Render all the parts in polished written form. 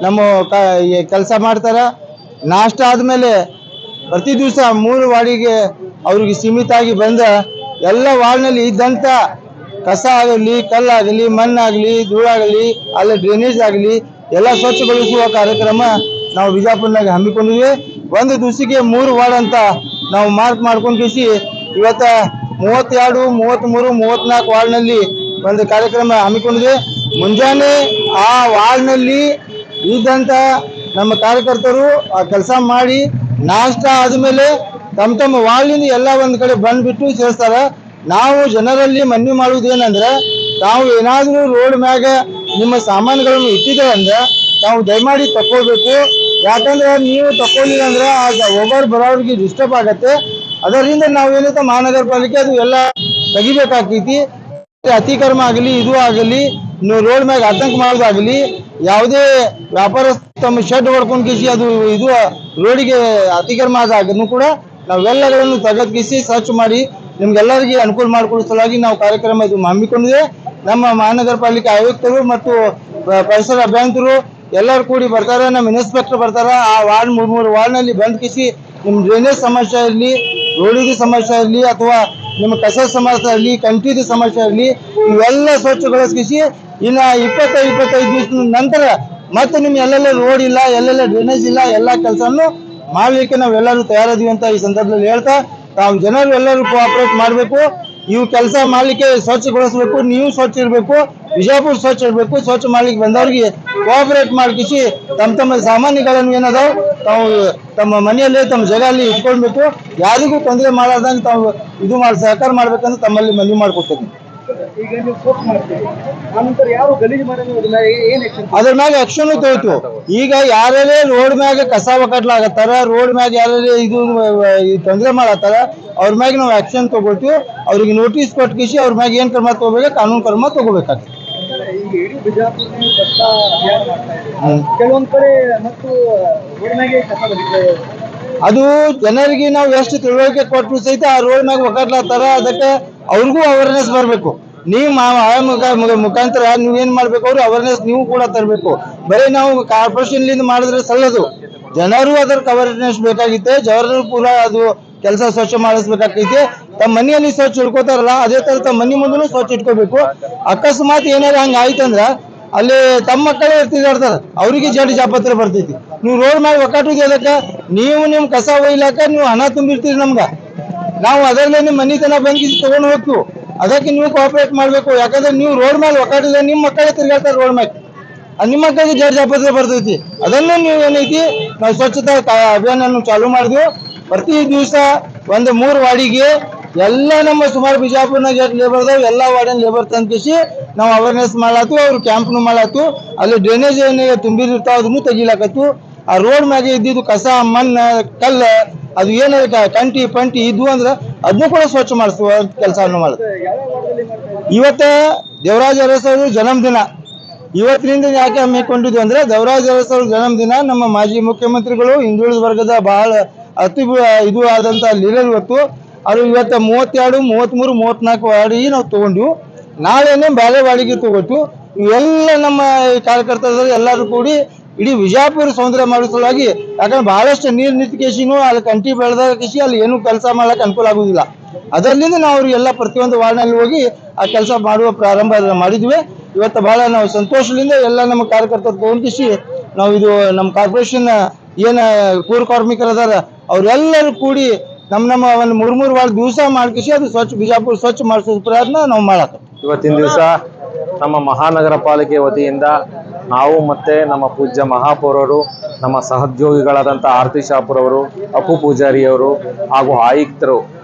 ನಮ್ಮ ಕೆಲಸ ಮಾಡ್ತಾರ. ನಾಷ್ಟ ಆದಮೇಲೆ ಪ್ರತಿ ದಿವಸ 3 ವಾರ್ಡಿಗೆ ಅವ್ರಿಗೆ ಸೀಮಿತ ಆಗಿ ಬಂದ ಎಲ್ಲ ವಾರ್ಡ್ನಲ್ಲಿ ಇದ್ದಂಥ ಕಸ ಆಗಲಿ, ಕಲ್ಲಾಗಲಿ, ಮಣ್ಣಾಗಲಿ, ಧೂಳಾಗಲಿ, ಅಲ್ಲಿ ಡ್ರೈನೇಜ್ ಆಗಲಿ ಎಲ್ಲ ಸ್ವಚ್ಛಗೊಳಿಸುವ ಕಾರ್ಯಕ್ರಮ ನಾವು ಬಿಜಾಪುರನಾಗ ಹಮ್ಮಿಕೊಂಡಿದ್ವಿ. ಒಂದು ದಿವಸಕ್ಕೆ 3 ವಾರ್ಡ್ ಅಂತ ನಾವು ಮಾರ್ಕ್ ಮಾಡ್ಕೊಂಡು ಇವತ್ತ 32, 33, 34 ವಾರ್ಡ್ನಲ್ಲಿ ಒಂದು ಕಾರ್ಯಕ್ರಮ ಹಮ್ಮಿಕೊಂಡಿದೆ. ಮುಂಜಾನೆ ಆ ವಾರ್ಡ್ನಲ್ಲಿ ಇದ್ದಂಥ ನಮ್ಮ ಕಾರ್ಯಕರ್ತರು ಆ ಕೆಲಸ ಮಾಡಿ ನಾಷ್ಟ ಆದಮೇಲೆ ತಮ್ಮ ವಾರ್ಡ್ನಿಂದ ಎಲ್ಲ ಒಂದು ಕಡೆ ಬಂದ್ಬಿಟ್ಟು ಸೇರಿಸ್ತಾರೆ. ನಾವು ಜನರಲ್ಲಿ ಮನವಿ ಮಾಡುವುದೇನೆಂದ್ರೆ, ತಾವು ಏನಾದರೂ ರೋಡ್ ಮ್ಯಾಗ ನಿಮ್ಮ ಸಾಮಾನುಗಳನ್ನು ಇಟ್ಟಿದ್ದೇವೆ ಅಂದ್ರೆ ತಾವು ದಯಮಾಡಿ ತಕ್ಕೊಳ್ಬೇಕು. ಯಾಕಂದ್ರೆ ನೀವು ತಕ್ಕೊಳ್ಳಿಲ್ಲ ಅಂದ್ರೆ ಆಗ ಒಬ್ಬರು ಬರೋರಿಗೆ ಡಿಸ್ಟರ್ಬ್ ಆಗತ್ತೆ. ಅದರಿಂದ ನಾವೇನೈತೆ ಮಹಾನಗರ ಪಾಲಿಕೆ ಅದು ಎಲ್ಲ ತೆಗಿಬೇಕಾಗ್ತೈತಿ. ಅತಿಕ್ರಮ ಆಗಲಿ, ಇದು ಆಗಲಿ, ನೀವು ರೋಡ್ ಮ್ಯಾಗ ಆತಂಕ ಮಾಡೋದಾಗಲಿ, ಯಾವುದೇ ವ್ಯಾಪಾರಸ್ಥ ತಮ್ಮ ಶೆಡ್ ಹೊಡ್ಕೊಂಡು ಅದು ಇದು ರೋಡಿಗೆ ಅತಿಕ್ರಮ ಆದಾಗೂ ಕೂಡ ನಾವೆಲ್ಲಗಳನ್ನು ತೆಗೆದುಕಿಸಿ ಸ್ವಚ್ಛ ಮಾಡಿ ನಿಮ್ಗೆಲ್ಲರಿಗೆ ಅನುಕೂಲ ಮಾಡಿಕೊಡೋ ಸಲುವಾಗಿ ನಾವು ಕಾರ್ಯಕ್ರಮ ಇದು ಹಮ್ಮಿಕೊಂಡಿದೆ. ನಮ್ಮ ಮಹಾನಗರ ಪಾಲಿಕೆ ಆಯುಕ್ತರು ಮತ್ತು ಪರಿಸರ ಅಭಿಯಂತರು ಎಲ್ಲರೂ ಕೂಡಿ ಬರ್ತಾರೆ. ನಮ್ಮ ಇನ್ಸ್ಪೆಕ್ಟರ್ ಬರ್ತಾರೆ. ಆ ವಾರ್ಡ್ 3 ವಾರ್ಡ್ನಲ್ಲಿ ಬಂದ್ ಕಿಸಿ ನಿಮ್ಮ ಡ್ರೈನೇಜ್ ಸಮಸ್ಯೆ ಇರಲಿ, ರೋಡಿಗೆ ಸಮಸ್ಯೆ ಇರಲಿ, ಅಥವಾ ನಿಮ್ಮ ಕಸ ಸಮಸ್ಯೆ ಇರಲಿ, ಕಂಟಿದ ಸಮಸ್ಯೆ ಇರಲಿ, ಇವೆಲ್ಲ ಸ್ವಚ್ಛಗೊಳಿಸಿ ಇನ್ನು 25 ದಿವಸದ ನಂತರ ಮತ್ತೆ ನಿಮ್ಗೆ ಎಲ್ಲೆಲ್ಲ ರೋಡ್ ಇಲ್ಲ, ಎಲ್ಲೆಲ್ಲ ಡ್ರೈನೇಜ್ ಇಲ್ಲ, ಎಲ್ಲ ಕೆಲಸವನ್ನು ಮಾಡಲಿಕ್ಕೆ ನಾವೆಲ್ಲರೂ ತಯಾರಿದ್ದೀವಿ ಅಂತ ಈ ಸಂದರ್ಭದಲ್ಲಿ ಹೇಳ್ತಾ, ತಾವು ಜನರು ಎಲ್ಲರೂ ಕೋಆಪರೇಟ್ ಮಾಡಬೇಕು. ಇವು ಕೆಲಸ ಮಾಡಲಿಕ್ಕೆ ಸ್ವಚ್ಛಗೊಳಿಸಬೇಕು. ನೀವು ಸ್ವಚ್ಛ ಇರಬೇಕು, ಬಿಜಾಪುರ ಸ್ವಚ್ಛ ಇರಬೇಕು. ಸ್ವಚ್ಛ ಮಾಡ್ಲಿಕ್ಕೆ ಬಂದವ್ರಿಗೆ ಕೋಆಪರೇಟ್ ಮಾಡಿಸಿ ತಮ್ಮ ಸಾಮಾನ್ಯಗಳನ್ನು ಏನದಾವ ತಾವು ತಮ್ಮ ಮನೆಯಲ್ಲೇ ತಮ್ಮ ಜಾಗದಲ್ಲಿ ಇಟ್ಕೊಳ್ಬೇಕು. ಯಾರಿಗೂ ತೊಂದರೆ ಮಾಡಾರ್ದಂಗೆ ತಾವು ಇದು ಮಾಡಿ ಸಹಕಾರ ಮಾಡ್ಬೇಕಂತ ತಮ್ಮಲ್ಲಿ ಮನವಿ ಮಾಡ್ಕೊಡ್ತೀನಿ. ಅದ್ರ ಮ್ಯಾಗ ಆಕ್ಷನ್ ತಗೋತು. ಈಗ ಯಾರೇ ರೋಡ್ ಮ್ಯಾಗ ಕಸ ಒಕ್ಕಟ್ಲಾಗತ್ತಾರ, ರೋಡ್ ಮ್ಯಾಗ ಯಾರೇ ಇದು ತೊಂದರೆ ಮಾಡತ್ತಾರ, ಅವ್ರ ಮ್ಯಾಗ ನಾವು ಆಕ್ಷನ್ ತಗೋತೀವಿ. ಅವ್ರಿಗೆ ನೋಟಿಸ್ ಕೊಟ್ಟು ಅವ್ರ ಮ್ಯಾಗ ಏನ್ ಕ್ರಮ ತಗೋಬೇಕು, ಕಾನೂನು ಕ್ರಮ ತಗೋಬೇಕಾಗ್ತದೆ. ಕೆಲವೊಂದ್ ಕಡೆ ಮತ್ತು ಅದು ಜನರಿಗೆ ನಾವು ಎಷ್ಟು ತಿಳುವಳಿಕೆ ಕೊಟ್ಟು ಸಹಿತ ಆ ರೋಡ್ ಮ್ಯಾಗ ಒಕ್ಕಟ್ಲಾಗ್ತಾರ. ಅದಕ್ಕೆ ಅವ್ರಿಗೂ ಅವೇರ್ನೆಸ್ ಬರಬೇಕು. ನೀವು ಮುಖಾಂತರ ನೀವೇನ್ ಮಾಡ್ಬೇಕು, ಅವ್ರು ಅವೇರ್ನೆಸ್ ನೀವು ಕೂಡ ತರಬೇಕು. ಬರೀ ನಾವು ಕಾರ್ಪೊರೇಷನ್ಲಿಂದ ಮಾಡಿದ್ರೆ ಸಲ್ಲದು. ಜನರು ಅದಕ್ಕೆ ಅವೇರ್ನೆಸ್ ಬೇಕಾಗಿತ್ತೆ. ಜನರು ಕೂಡ ಅದು ಕೆಲಸ ಸ್ವಚ್ಛ ಮಾಡಿಸ್ಬೇಕಾಗೈತಿ. ತಮ್ಮ ಮನೆಯಲ್ಲಿ ಸ್ವಚ್ಛ ಇಟ್ಕೋತಾರಲ್ಲ, ಅದೇ ತರ ತಮ್ಮ ಮನೆ ಮುಂದೂ ಸ್ವಚ್ಛ ಇಟ್ಕೋಬೇಕು. ಅಕಸ್ಮಾತ್ ಏನಾರ ಹಂಗ ಆಯ್ತಂದ್ರ ಅಲ್ಲಿ ತಮ್ಮ ಮಕ್ಕಳೇ ತಿರ್ಗಾಡ್ತಾರ, ಅವರಿಗೆ ಜಡಿ ಜಾಪತ್ರ ಬರ್ತೈತಿ. ನೀವು ರೋಡ್ ಮ್ಯಾಗ ಒಕ್ಕಾಟುದು ಅದಕ್ಕೆ ನೀವು ನಿಮ್ಮ ಕಸ ಒಯ್ಲಾಕ ನೀವು ಹಣ ತುಂಬಿರ್ತೀರಿ ನಮ್ಗ. ನಾವು ಅದರಲ್ಲೇ ನಿಮ್ಮ ಮನೆ ತನ ಬಂದು ತಗೊಂಡು ಹೋಗ್ತೀವಿ. ಅದಕ್ಕೆ ನೀವು ಕೋಆಪರೇಟ್ ಮಾಡಬೇಕು. ಯಾಕಂದ್ರೆ ನೀವು ರೋಡ್ ಮ್ಯಾಗ ಒಕ್ಕಾಟಿದ್ರೆ ನಿಮ್ಮ ಮಕ್ಕಳೇ ತಿರ್ಗಾಡ್ತಾರೆ ರೋಡ್ ಮ್ಯಾಗ, ನಿಮ್ಮ ಮಕ್ಕಳಿಗೆ ಜಡಿ ಜಾಪತ್ರ ಬರ್ತೈತಿ. ಅದನ್ನು ನೀವು ಏನೈತಿ ನಾವು ಸ್ವಚ್ಛತಾ ಅಭಿಯಾನ ಚಾಲೂ ಮಾಡಿದ್ವಿ. ಪ್ರತಿ ದಿವಸ ಒಂದು 3 ವಾರ್ಡಿಗೆ ಎಲ್ಲ ನಮ್ಮ ಸುಮಾರು ಬಿಜಾಪುರ್ನಾಗ ಎಷ್ಟು ಲೇಬರ್ ಅದಾವ ಎಲ್ಲ ವಾರ್ಡಿನ ಲೇಬರ್ ತಂದಿಸಿ ನಾವು ಅವೇರ್ನೆಸ್ ಮಾಡತ್ತು. ಅವ್ರು ಕ್ಯಾಂಪ್ನು ಮಾಡತ್ತು. ಅಲ್ಲಿ ಡ್ರೈನೇಜ್ ಏನು ತುಂಬಿರ್ತಾವ ಅದನ್ನು ತೆಗಿಲಾಕತ್ತು. ಆ ರೋಡ್ ಮ್ಯಾಗೆ ಇದ್ದಿದ್ದು ಕಸ, ಮಣ್ಣು, ಕಲ್ಲು, ಅದು ಏನು ಕಂಟಿ ಪಂಟಿ ಇದ್ವು ಅಂದ್ರೆ ಅದನ್ನು ಕೂಡ ಸ್ವಚ್ಛ ಮಾಡಿಸುವ ಕೆಲಸವನ್ನು ಮಾಡುತ್ತೆ. ಇವತ್ತ ದೇವರಾಜ ಅರಸ್ ಅವರು ಜನ್ಮದಿನ. ಇವತ್ತಿನಿಂದ ಯಾಕೆ ಹಮ್ಮಿಕೊಂಡಿದ್ವಿ ಅಂದ್ರೆ, ದೇವರಾಜ ಅರಸ್ ಅವ್ರ ಜನ್ಮದಿನ. ನಮ್ಮ ಮಾಜಿ ಮುಖ್ಯಮಂತ್ರಿಗಳು ಹಿಂದುಳಿದ ವರ್ಗದ ಬಹಳ ಅತಿ ಇದು ಆದಂತ ಲೀಡರ್ ಇವತ್ತು. ಅದು ಇವತ್ತು 32, 33, 34 ವಾರ್ಡಿಗೆ ನಾವು ತಗೊಂಡ್ವಿ. ನಾಳೆನೇ ಬೇರೆ ವಾರ್ಡಿಗೆ ತಗೋತು. ಇವೆಲ್ಲ ನಮ್ಮ ಕಾರ್ಯಕರ್ತರು ಎಲ್ಲರೂ ಕೂಡಿ ಇಡೀ ವಿಜಾಪುರ ಸೌಂದರ್ಯ ಮಾಡೋ ಸಲುವಾಗಿ. ಯಾಕಂದ್ರೆ ಬಹಳಷ್ಟು ನೀರು ನಿಂತ್ಕೇಸಿನೂ ಅಲ್ಲಿ ಕಂಟಿ ಬೆಳೆದ ಕಿಸಿ ಅಲ್ಲಿ ಏನು ಕೆಲಸ ಮಾಡ್ಲಿಕ್ಕೆ ಅನುಕೂಲ ಆಗುದಿಲ್ಲ. ಅದರಿಂದ ನಾವು ಅವ್ರಿಗೆಲ್ಲ ಪ್ರತಿಯೊಂದು ವಾರ್ಡ್ನಲ್ಲಿ ಹೋಗಿ ಆ ಕೆಲಸ ಮಾಡುವ ಪ್ರಾರಂಭ ಮಾಡಿದ್ವಿ. ಇವತ್ತು ಬಹಳ ನಾವು ಸಂತೋಷದಿಂದ ಎಲ್ಲ ನಮ್ಮ ಕಾರ್ಯಕರ್ತರು ತಗೊಂಡಿಸಿ ನಾವು ಇದು ನಮ್ಮ ಕಾರ್ಪೊರೇಷನ್ ಏನು ಪೂರ್ವ ಕಾರ್ಮಿಕರು ಅದಾರ ಅವರೆಲ್ಲರೂ ಕೂಡಿ ನಮ್ಮ ಒಂದು 3 ವಾರ್ಡ್ ದಿವಸ ಮಾಡ್ಕಿಸಿ ಅದು ಸ್ವಚ್ಛ ಬಿಜಾಪುರ ಸ್ವಚ್ಛ ಮಾಡಿಸೋ ಪ್ರಯತ್ನ ನಾವು ಮಾಡಕ. ಇವತ್ತಿನ ದಿವಸ ನಮ್ಮ ಮಹಾನಗರ ಪಾಲಿಕೆ ವತಿಯಿಂದ ನಾವು ಮತ್ತೆ ನಮ್ಮ ಪೂಜ್ಯ ಮಹಾಪೌರರು, ನಮ್ಮ ಸಹೋದ್ಯೋಗಿಗಳಾದಂಥ ಆರತಿ ಶಾಪುರ್ ಅವರು, ಅಪ್ಪು ಪೂಜಾರಿಯವರು ಹಾಗೂ ಆಯುಕ್ತರು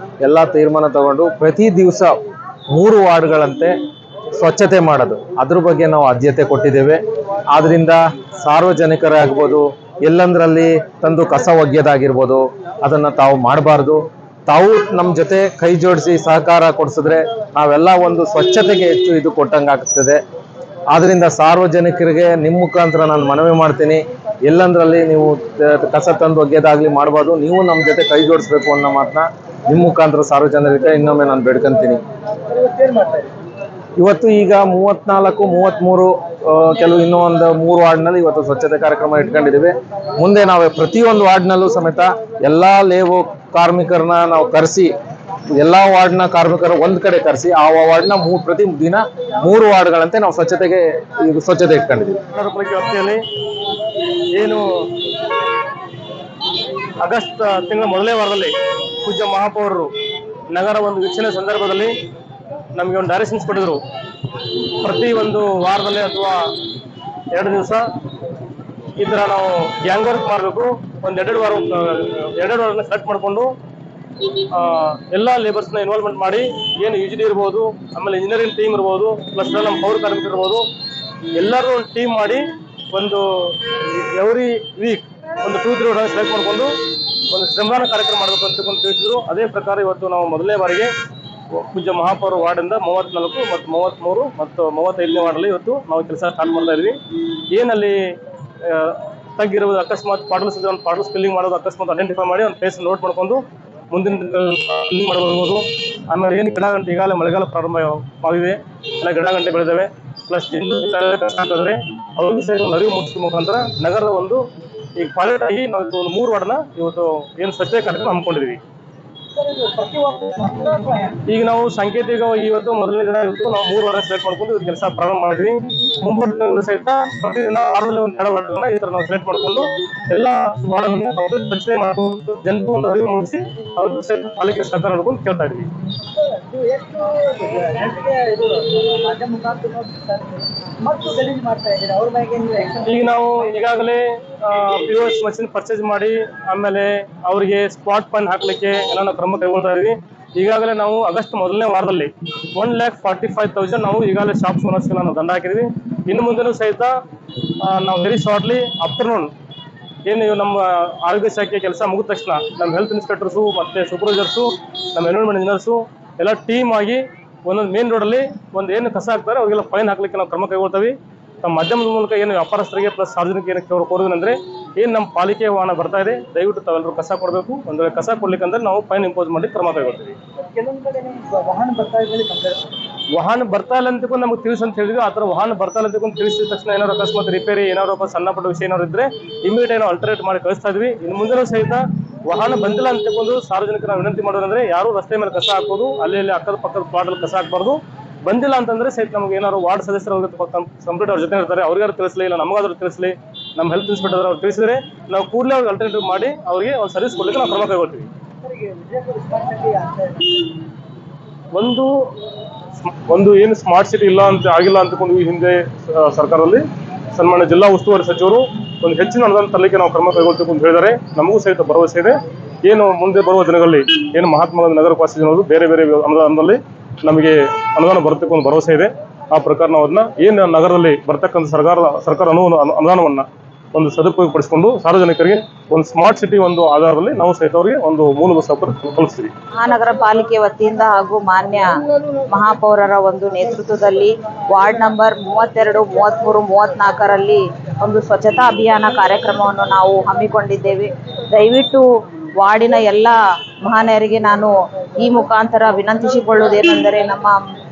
ಎಲ್ಲ ತೀರ್ಮಾನ ತಗೊಂಡು ಪ್ರತಿ ದಿವಸ 3 ವಾರ್ಡ್ಗಳಂತೆ ಸ್ವಚ್ಛತೆ ಮಾಡೋದು, ಅದ್ರ ಬಗ್ಗೆ ನಾವು ಆದ್ಯತೆ ಕೊಟ್ಟಿದ್ದೇವೆ. ಆದ್ದರಿಂದ ಸಾರ್ವಜನಿಕರಾಗ್ಬೋದು, ಎಲ್ಲಂದ್ರಲ್ಲಿ ತಂದು ಕಸ ಒಗೆಯೋದಾಗಿರ್ಬೋದು, ಅದನ್ನು ತಾವು ಮಾಡಬಾರ್ದು. ತಾವು ನಮ್ಮ ಜೊತೆ ಕೈ ಜೋಡಿಸಿ ಸಹಕಾರ ಕೊಡಿಸಿದ್ರೆ ನಾವೆಲ್ಲ ಒಂದು ಸ್ವಚ್ಛತೆಗೆ ಹೆಚ್ಚು ಇದು ಕೊಟ್ಟಂಗಾಗ್ತದೆ. ಆದ್ದರಿಂದ ಸಾರ್ವಜನಿಕರಿಗೆ ನಿಮ್ಮ ಮುಖಾಂತರ ನಾನು ಮನವಿ ಮಾಡ್ತೀನಿ, ಎಲ್ಲಂದ್ರಲ್ಲಿ ನೀವು ಕಸ ತಂದು ಒಗೆಯೋದಾಗಲಿ ಮಾಡಬಾರ್ದು. ನೀವು ನಮ್ಮ ಜೊತೆ ಕೈ ಜೋಡಿಸ್ಬೇಕು ಅನ್ನೋ ಮಾತನ್ನ ನಿಮ್ಮ ಮುಖಾಂತರ ಸಾರ್ವಜನಿಕರಿಗೆ ಇನ್ನೊಮ್ಮೆ ನಾನು ಬೇಡ್ಕೊಂತೀನಿ. ಇವತ್ತು ಈಗ 34, 33 ಕೆಲವು ಇನ್ನೂ ಒಂದು 3 ವಾರ್ಡ್ನಲ್ಲಿ ಇವತ್ತು ಸ್ವಚ್ಛತೆ ಕಾರ್ಯಕ್ರಮ ಇಟ್ಕೊಂಡಿದ್ದೀವಿ. ಮುಂದೆ ನಾವು ಪ್ರತಿಯೊಂದು ವಾರ್ಡ್ನಲ್ಲೂ ಸಮೇತ ಎಲ್ಲಾ ಕಾರ್ಮಿಕರನ್ನ ನಾವು ಕರೆಸಿ, ಎಲ್ಲಾ ವಾರ್ಡ್ನ ಕಾರ್ಮಿಕರು ಒಂದ್ ಕಡೆ ಕರೆಸಿ ಆ ವಾರ್ಡ್ನ ಪ್ರತಿ ದಿನ 3 ವಾರ್ಡ್ಗಳಂತೆ ನಾವು ಸ್ವಚ್ಛತೆ ಇಟ್ಕೊಂಡಿದ್ದೀವಿ. ವ್ಯಾಪ್ತಿಯಲ್ಲಿ ಏನು ಆಗಸ್ಟ್ ತಿಂಗಳ ಮೊದಲನೇ ವಾರದಲ್ಲಿ ಪೂಜ್ಯ ಮಹಾಪೌರರು ನಗರ ಒಂದು ವೀಕ್ಷಣೆ ಸಂದರ್ಭದಲ್ಲಿ ನಮಗೆ ಒಂದು ಡೈರೆಕ್ಷನ್ಸ್ ಕೊಟ್ಟಿದ್ರು. ಪ್ರತಿ ಒಂದು ವಾರದಲ್ಲಿ ಅಥವಾ 2 ದಿವಸ ಈ ಥರ ನಾವು ಗ್ಯಾಂಗ್ ವರ್ಕ್ ಮಾಡಬೇಕು. ಎರಡು ವಾರನ ಸೆಲೆಕ್ಟ್ ಮಾಡಿಕೊಂಡು ಎಲ್ಲ ಲೇಬರ್ಸ್ನ ಇನ್ವಾಲ್ವ್ಮೆಂಟ್ ಮಾಡಿ, ಏನು UGD ಇರ್ಬೋದು, ಆಮೇಲೆ ಇಂಜಿನಿಯರಿಂಗ್ ಟೀಮ್ ಇರ್ಬೋದು, ಪ್ಲಸ್ ನಮ್ಮ ಪೌರ ಕಾರ್ಮಿಕರು ಇರ್ಬೋದು, ಎಲ್ಲರೂ ಒಂದು ಟೀಮ್ ಮಾಡಿ ಒಂದು ಎವ್ರಿ ವೀಕ್ ಒಂದು 2-3 ಡೇಸ್ ಸೆಲೆಕ್ಟ್ ಮಾಡಿಕೊಂಡು ಒಂದು ಶ್ರಮದಾನ ಕಾರ್ಯಕ್ರಮ ಮಾಡಬೇಕು ಅಂತ ತಿಳಿಸಿದ್ರು. ಅದೇ ಪ್ರಕಾರ ಇವತ್ತು ನಾವು ಮೊದಲನೇ ಬಾರಿಗೆ ಪೂಜ್ಯ ಮಹಾಪೌರ ವಾರ್ಡಿಂದ 34 ಮತ್ತು 33 ಮತ್ತು 35ನೇ ವಾರ್ಡಲ್ಲಿ ಇವತ್ತು ನಾವು ಕೆಲಸ ಸ್ಟಾರ್ಟ್ ಮಾಡ್ತಾ ಇದ್ವಿ. ಏನಲ್ಲಿ ತಗ್ಗಿರುವುದು ಅಕಸ್ಮಾತ್ ಪಾಟಲ್ ಸ್ಪಿಲ್ಲಿಂಗ್ ಮಾಡೋದು ಅಕಸ್ಮಾತ್ ಐಡೆಂಟಿಫೈ ಮಾಡಿ ಒಂದು ಪ್ಲೇಸ್ ನೋಟ್ ಮಾಡ್ಕೊಂಡು ಮುಂದಿನ ಮಾಡಬಹುದು. ಆಮೇಲೆ ಏನು ಗಿಡಗಂಟೆ ಈಗಾಗಲೇ ಮಳೆಗಾಲ ಪ್ರಾರಂಭ ಆಗಿವೆ, ಎಲ್ಲ ಗಿಡಗಂಟೆ ಬೆಳೆದಿವೆ. ಪ್ಲಸ್ ಅಂತಂದ್ರೆ ಅವ್ರಿಗೂ ಸಹ ಒಂದು ಅರಿವು ಮೂಡಿಸುವ ಮುಖಾಂತರ ನಗರದ ಒಂದು ಈಗ ಪಾಲೆಟ್ ಆಗಿ ನಾವು ಒಂದು 3 ವಾರ್ಡ್ನ ಇವತ್ತು ಏನು ಸ್ವಚ್ಛತೆ ಕಾರ್ಯಕ್ರಮ ಹಮ್ಮಿಕೊಂಡಿದ್ವಿ. ಈಗ ನಾವು ಸಾಂಕೇತಿಕವಾಗಿ ಇವತ್ತು ಮೊದಲನೇ ದಿನ ಇವತ್ತು ನಾವು 3 ವಾರ ಸೆಲೆಕ್ಟ್ ಮಾಡ್ಕೊಂಡು ಇವತ್ತು ಕೆಲಸ ಪ್ರಾರಂಭ ಮಾಡಿದ್ವಿ. ಮುಂಬರುವ ಸಹಿತ ಪ್ರತಿದಿನ ವಾರದಲ್ಲಿ ಒಂದು 2 ವಾರ್ಡ್ಗಳನ್ನ ಈ ತರ ನಾವು ಸೆಲೆಕ್ಟ್ ಮಾಡ್ಕೊಂಡು ಎಲ್ಲ ವಾರ್ಡ್ಗಳನ್ನ ಸ್ವಚ್ಛತೆ ಮಾಡ್ಕೊಂಡು ಜನರು ಒಂದು ಅರಿವು ಮೂಡಿಸಿ ಅವ್ರಿಗೆ ಸಹಿತ ಪಾಲಿಕೆ ಸಹಕಾರ ನೋಡ್ಕೊಂಡು ಕೇಳ್ತಾ ಇದ್ವಿ. ಈಗ ನಾವು ಈಗಾಗಲೇ POS ಮಷಿನ್ ಪರ್ಚೇಸ್ ಮಾಡಿ ಆಮೇಲೆ ಅವರಿಗೆ ಸ್ಪಾಟ್ ಫೈನ್ ಹಾಕ್ಲಿಕ್ಕೆ ಎಲ್ಲ ನಾವು ಕ್ರಮ ಕೈಗೊಳ್ತಾ ಇದೀವಿ. ಈಗಾಗಲೇ ನಾವು ಆಗಸ್ಟ್ ಮೊದಲನೇ ವಾರದಲ್ಲಿ 1,45,000 ನಾವು ಈಗಾಗಲೇ ಶಾಪ್ಸ್ ಓನರ್ಸ್ಗೆ ನಾವು ದಂಡ ಹಾಕಿದ್ವಿ. ಇನ್ನು ಮುಂದೆನೂ ಸಹಿತ ನಾವು ವೆರಿ ಶಾರ್ಟ್ಲಿ ಆಫ್ಟರ್ನೂನ್ ಏನು ನಮ್ಮ ಆರೋಗ್ಯ ಶಾಖೆ ಕೆಲಸ ಮುಗಿದ ತಕ್ಷಣ ನಮ್ಮ ಹೆಲ್ತ್ ಇನ್ಸ್ಪೆಕ್ಟರ್ಸು ಮತ್ತು ಸೂಪರ್ವೈಸರ್ಸು, ನಮ್ಮ ಎನ್ವಿರಾನ್ಮೆಂಟ್ ಇಂಜಿನಿಯರ್ಸು ಎಲ್ಲ ಟೀಮ್ ಆಗಿ ಒಂದೊಂದು ಮೇನ್ ರೋಡಲ್ಲಿ ಒಂದು ಏನು ಕಸ ಹಾಕ್ತಾರೆ ಅವ್ರಿಗೆಲ್ಲ ಫೈನ್ ಹಾಕ್ಲಿಕ್ಕೆ ನಾವು ಕ್ರಮ ಕೈಗೊಳ್ತೀವಿ. ನಮ್ಮ ಮಾಧ್ಯಮದ ಮೂಲಕ ಏನು ವ್ಯಾಪಾರಸ್ಥರಿಗೆ ಪ್ಲಸ್ ಸಾರ್ವಜನಿಕ ಏನಕ್ಕೆ ಕೋರೋದಂದ್ರೆ ಏನು ನಮ್ಮ ಪಾಲಿಕೆ ವಾಹನ ಬರ್ತಾ ಇದೆ, ದಯವಿಟ್ಟು ತಾವೆಲ್ಲರೂ ಕಸ ಕೊಡಬೇಕು. ಒಂದು ವೇಳೆ ಕಸ ಕೊಡ್ಲಿಕ್ಕಂದ್ರೆ ನಾವು ಫೈನ್ ಇಂಪೋಸ್ ಮಾಡಿ ಕ್ರಮ ಕೈಗೊಳ್ತೀವಿ. ವಾಹನ ಬರ್ತಾ ಇಲ್ಲ ಅಂತಕೊಂಡು ನಮಗೆ ತಿಳಿಸಿ ಅಂತ ಹೇಳಿದ್ವಿ. ಆ ಥರ ವಾಹನ ಬರ್ತಾ ಇಲ್ಲ ಅಂತಕೊಂಡು ತಿಳಿಸಿದ ತಕ್ಷಣ ಏನಾದ್ರು ಅಕಸ್ಮಾತ್ ರಿಪೇರಿ ಏನಾದ್ರು ಸಣ್ಣ ಪುಟ್ಟ ವಿಷಯ ಏನಾದ್ರು ಇದ್ರೆ ಇಮಿಡಿಯೇಟ್ ಏನೋ ಅಲ್ಟರೇಟ್ ಮಾಡಿ ಕಳಿಸ್ತಾ ಇದ್ವಿ. ಇನ್ನು ಮುಂದೆ ಸಹಿತ ವಾಹನ ಬಂದಿಲ್ಲ ಅಂತಕೊಂಡು ಸಾರ್ವಜನಿಕರ ವಿನಂತಿ ಮಾಡೋದಂದ್ರೆ ಯಾರು ರಸ್ತೆ ಮೇಲೆ ಕಸ ಹಾಕೋದು, ಅಲ್ಲಿ ಅಕ್ಕದ ಪಕ್ಕದ ಪ್ಲಾಟಲ್ಲಿ ಕಸ ಹಾಕಬಾರ್ದು. ಬಂದಿಲ್ಲ ಅಂತಂದ್ರೆ ಸಹಿತ ನಮಗೆ ಏನಾದ್ರು ವಾರ್ಡ್ ಸದಸ್ಯರು ಕಂಪ್ಲೀಟ್ ಅವ್ರ ಜೊತೆ ಇರ್ತಾರೆ, ಅವ್ರಿಗಾರು ತಿಳಿಸಲಿ, ಇಲ್ಲ ನಮಗಾದ್ರೂ ತಿಳಿಸಲಿ, ನಮ್ಮ ಹೆಲ್ತ್ ಇನ್ಸ್ಪೆಕ್ಟರ್ ಅವ್ರು ತಿಳಿಸಿದ್ರೆ ನಾವು ಕೂಡಲೇ ಅವ್ರಿಗೆ ಅಲ್ಟರ್ನೇಟಿವ್ ಮಾಡಿ ಅವರಿಗೆ ಒಂದು ಸರ್ವಿಸ್ ಕೊಡ್ಲಿಕ್ಕೆ ನಾವು ಕ್ರಮ ಕೈಗೊಳ್ತೀವಿ. ಒಂದು ಏನು ಸ್ಮಾರ್ಟ್ ಸಿಟಿ ಆಗಿಲ್ಲ ಅಂತಕೊಂಡು ಈ ಹಿಂದೆ ಸರ್ಕಾರದಲ್ಲಿ ಸನ್ಮಾನ್ಯ ಜಿಲ್ಲಾ ಉಸ್ತುವಾರಿ ಸಚಿವರು ಒಂದು ಹೆಚ್ಚಿನ ಅನುದಾನ ತರಲಿಕ್ಕೆ ನಾವು ಕ್ರಮ ಕೈಗೊಳ್ತೀವಿ ಅಂತ ಹೇಳಿದರೆ ನಮಗೂ ಸಹಿತ ಭರವಸೆ ಇದೆ. ಏನು ಮುಂದೆ ಬರುವ ದಿನಗಳಲ್ಲಿ ಏನು ಮಹಾತ್ಮ ಗಾಂಧಿ ನಗರ ವಾಸಿ ಜನರು ಬೇರೆ ಬೇರೆ ಅನುದಾನದಲ್ಲಿ ನಮಗೆ ಅನುದಾನ ಬರುತ್ತೆ ಒಂದು ಭರವಸೆ ಇದೆ. ಆ ಪ್ರಕಾರ ನಾವು ಅದನ್ನ ಏನು ನಗರದಲ್ಲಿ ಬರ್ತಕ್ಕಂಥ ಸರ್ಕಾರ ಅನುದಾನವನ್ನ ಒಂದು ಸದುಪಯೋಗಪಡಿಸಿಕೊಂಡು ಸಾರ್ವಜನಿಕರಿಗೆ ಒಂದು ಸ್ಮಾರ್ಟ್ ಸಿಟಿ ಒಂದು ಆಧಾರದಲ್ಲಿ ನಾವು ಸಹಿತ ಅವರಿಗೆ ಒಂದು ಮೂಲಭೂತ ಸೌಕರ್ಯ ಕಲ್ಪಿಸ್ತೀವಿ. ಮಹಾನಗರ ಪಾಲಿಕೆ ವತಿಯಿಂದ ಹಾಗೂ ಮಾನ್ಯ ಮಹಾಪೌರರ ಒಂದು ನೇತೃತ್ವದಲ್ಲಿ ವಾರ್ಡ್ ನಂಬರ್ 32, 33, 34ರಲ್ಲಿ ಒಂದು ಸ್ವಚ್ಛತಾ ಅಭಿಯಾನ ಕಾರ್ಯಕ್ರಮವನ್ನು ನಾವು ಹಮ್ಮಿಕೊಂಡಿದ್ದೇವೆ. ದಯವಿಟ್ಟು ವಾರ್ಡಿನ ಎಲ್ಲ ಮಹನೀಯರಿಗೆ ನಾನು ಈ ಮುಖಾಂತರ ವಿನಂತಿಸಿಕೊಳ್ಳುವುದೇನೆಂದರೆ, ನಮ್ಮ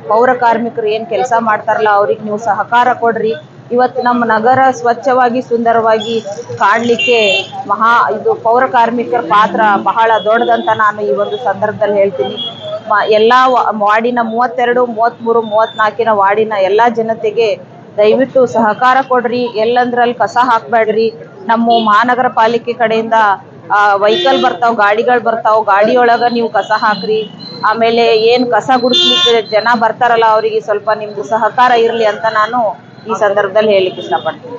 ಪೌರ ಕಾರ್ಮಿಕರು ಏನು ಕೆಲಸ ಮಾಡ್ತಾರಲ್ಲ ಅವ್ರಿಗೆ ನೀವು ಸಹಕಾರ ಕೊಡ್ರಿ. ಇವತ್ತು ನಮ್ಮ ನಗರ ಸ್ವಚ್ಛವಾಗಿ ಸುಂದರವಾಗಿ ಕಾಣಲಿಕ್ಕೆ ಇದು ಪೌರ ಕಾರ್ಮಿಕರ ಪಾತ್ರ ಬಹಳ ದೊಡ್ಡದಂತ ನಾನು ಈ ಒಂದು ಸಂದರ್ಭದಲ್ಲಿ ಹೇಳ್ತೀನಿ. ಎಲ್ಲ ವಾರ್ಡಿನ 32, 33, 34ನ ವಾರ್ಡಿನ ಎಲ್ಲ ಜನತೆಗೆ ದಯವಿಟ್ಟು ಸಹಕಾರ ಕೊಡ್ರಿ. ಎಲ್ಲಂದ್ರಲ್ಲಿ ಕಸ ಹಾಕಬೇಡ್ರಿ. ನಮ್ಮ ಮಹಾನಗರ ಪಾಲಿಕೆ ಕಡೆಯಿಂದ ವೆಹಿಕಲ್ ಬರ್ತಾವ, ಗಾಡಿಗಳು ಬರ್ತಾವ, ಗಾಡಿಯೊಳಗ ನೀವು ಕಸ ಹಾಕ್ರಿ. ಆಮೇಲೆ ಏನು ಕಸ ಗುಡಿಸ್ಲಿಕ್ಕೆ ಜನ ಬರ್ತಾರಲ್ಲ ಅವರಿಗೆ ಸ್ವಲ್ಪ ನಿಮ್ದು ಸಹಕಾರ ಇರಲಿ ಅಂತ ನಾನು ಈ ಸಂದರ್ಭದಲ್ಲಿ ಹೇಳಲಿಕ್ಕೆ ಇಷ್ಟಪಡ್ತೀನಿ.